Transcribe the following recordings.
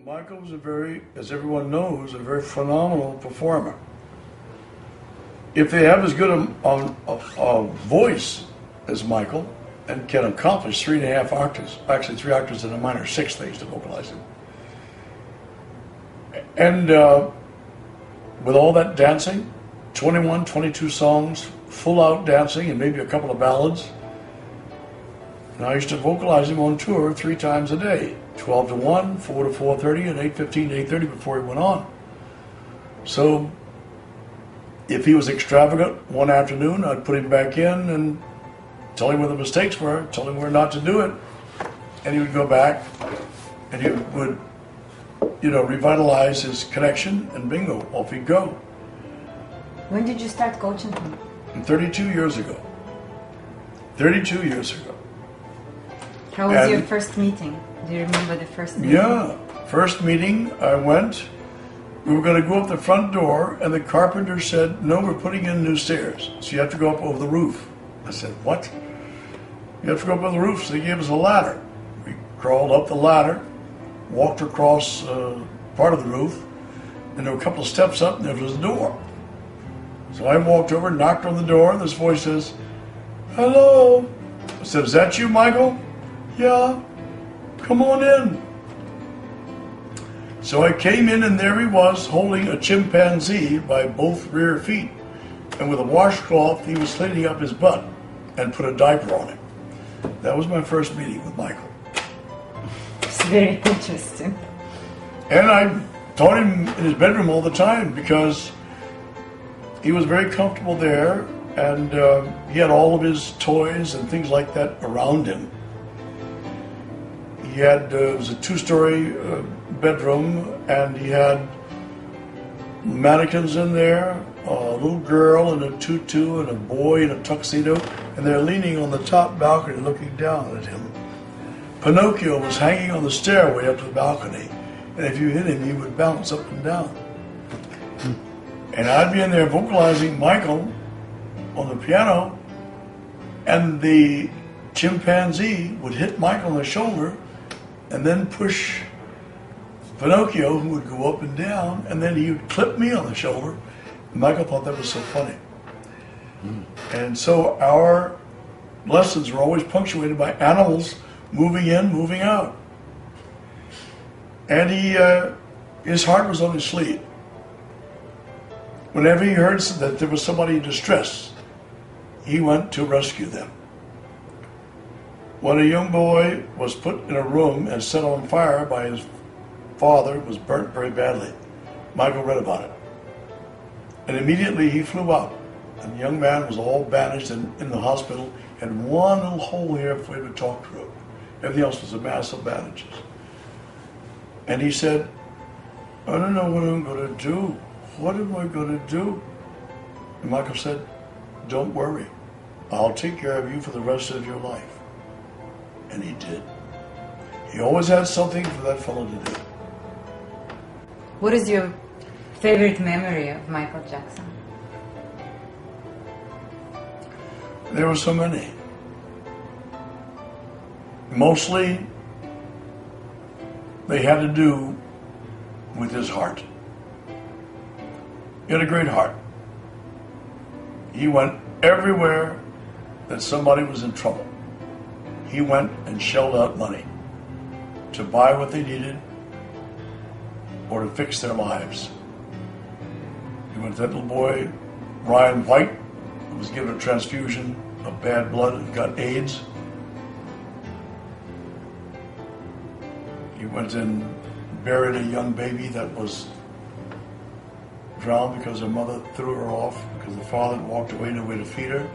Michael was as everyone knows, a very phenomenal performer. If they have as good a voice as Michael and can accomplish 3.5 octaves, actually 3 octaves in a minor sixth, they used to vocalize him. And with all that dancing, 21, 22 songs, full out dancing, and maybe a couple of ballads. And I used to vocalize him on tour 3 times a day, 12 to 1, 4 to 4:30, and 8:15 to 8:30 before he went on. So if he was extravagant one afternoon, I'd put him back in and tell him where the mistakes were, tell him where not to do it, and he would go back and he would, revitalize his connection, and bingo, off he'd go. When did you start coaching him? 32 years ago. 32 years ago. How was your first meeting? Do you remember the first meeting? Yeah, first meeting, I went. We were going to go up the front door, and the carpenter said, "No, we're putting in new stairs, so you have to go up over the roof." I said, "What?" "You have to go up over the roof." So they gave us a ladder. We crawled up the ladder, walked across part of the roof, and there were a couple of steps up, and there was a door. So I walked over, knocked on the door, and this voice says, "Hello." I said, "Is that you, Michael?" "Yeah." "Come on in." So I came in, and there he was, holding a chimpanzee by both rear feet, and with a washcloth he was cleaning up his butt and put a diaper on him. That was my first meeting with Michael. It's very interesting. And I taught him in his bedroom all the time because he was very comfortable there, and he had all of his toys and things like that around him. He had, it was a 2-story bedroom, and he had mannequins in there, a little girl in a tutu and a boy in a tuxedo, and they're leaning on the top balcony looking down at him. Pinocchio was hanging on the stairway up to the balcony, and if you hit him, he would bounce up and down. And I'd be in there vocalizing Michael on the piano, and the chimpanzee would hit Michael on the shoulder and then push Pinocchio, who would go up and down, and then he would clip me on the shoulder. And Michael thought that was so funny. And so our lessons were always punctuated by animals moving in, moving out. And his heart was on his sleeve. Whenever he heard that there was somebody in distress, he went to rescue them. When a young boy was put in a room and set on fire by his father, was burnt very badly, Michael read about it. And immediately he flew out. And the young man was all bandaged and in the hospital, had one little hole here for him to talk through. Everything else was a mass of bandages. And he said, "I don't know what I'm going to do. What am I going to do?" And Michael said, "Don't worry. I'll take care of you for the rest of your life." And he did. He always had something for that fellow to do. What is your favorite memory of Michael Jackson? There were so many. Mostly, they had to do with his heart. He had a great heart. He went everywhere that somebody was in trouble. He went and shelled out money to buy what they needed or to fix their lives. He went to that little boy, Ryan White, who was given a transfusion of bad blood and got AIDS. He went and buried a young baby that was drowned because her mother threw her off because the father walked away, no way to feed her.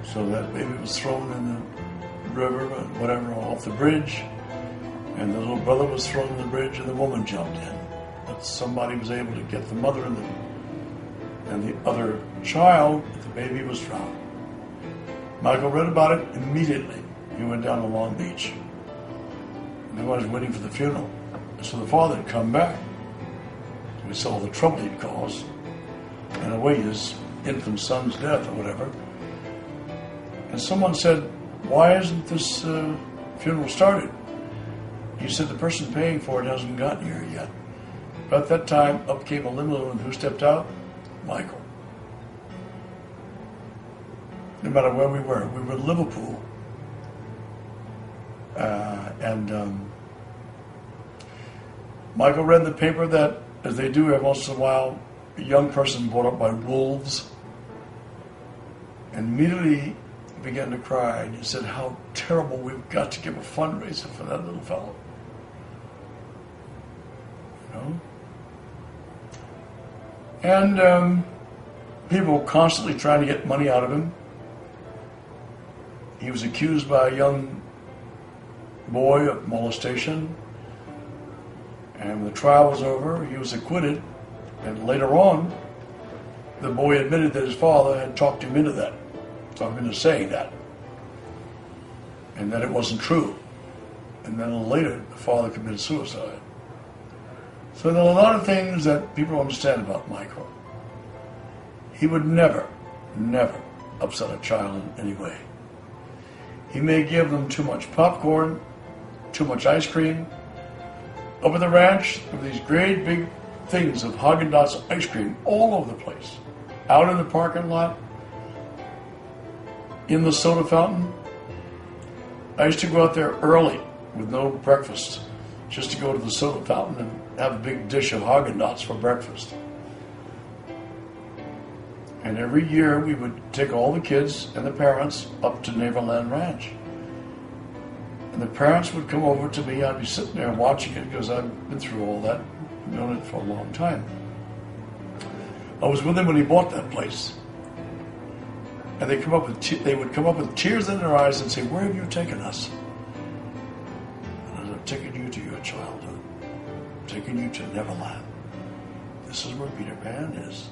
So that baby was thrown in the river, whatever, off the bridge. And the little brother was thrown in the bridge, and the woman jumped in. But somebody was able to get the mother and the other child, but the baby was drowned. Michael read about it immediately. He went down to Long Beach. And everyone was waiting for the funeral. So the father had come back. We saw the trouble he'd caused, and away his infant son's death or whatever. And someone said, "Why isn't this funeral started?" He said the person paying for it hasn't gotten here yet. But at that time, up came a limo, and who stepped out? Michael. No matter where we were in Liverpool. Michael read in the paper that, as they do every once in a while, a young person brought up by wolves, and immediately began to cry, and he said how terrible, we've got to give a fundraiser for that little fellow. You know? And people were constantly trying to get money out of him. He was accused by a young boy of molestation, and when the trial was over, he was acquitted, and later on, the boy admitted that his father had talked him into that, talked him into saying that, and that it wasn't true. And then later, the father committed suicide. So there are a lot of things that people don't understand about Michael. He would never, never upset a child in any way. He may give them too much popcorn, too much ice cream. Up at the ranch, there were these great big things of Haagen-Dazs ice cream all over the place. Out in the parking lot, in the soda fountain. I used to go out there early with no breakfast, just to go to the soda fountain and have a big dish of Haagen-Dazs for breakfast. And every year we would take all the kids and the parents up to Neverland Ranch. And the parents would come over to me. I'd be sitting there watching it because I've been through all that, known it for a long time. I was with him when he bought that place. And they would come up with tears in their eyes and say, "Where have you taken us?" And I said, "I'm taking you to your childhood. I'm taking you to Neverland. This is where Peter Pan is."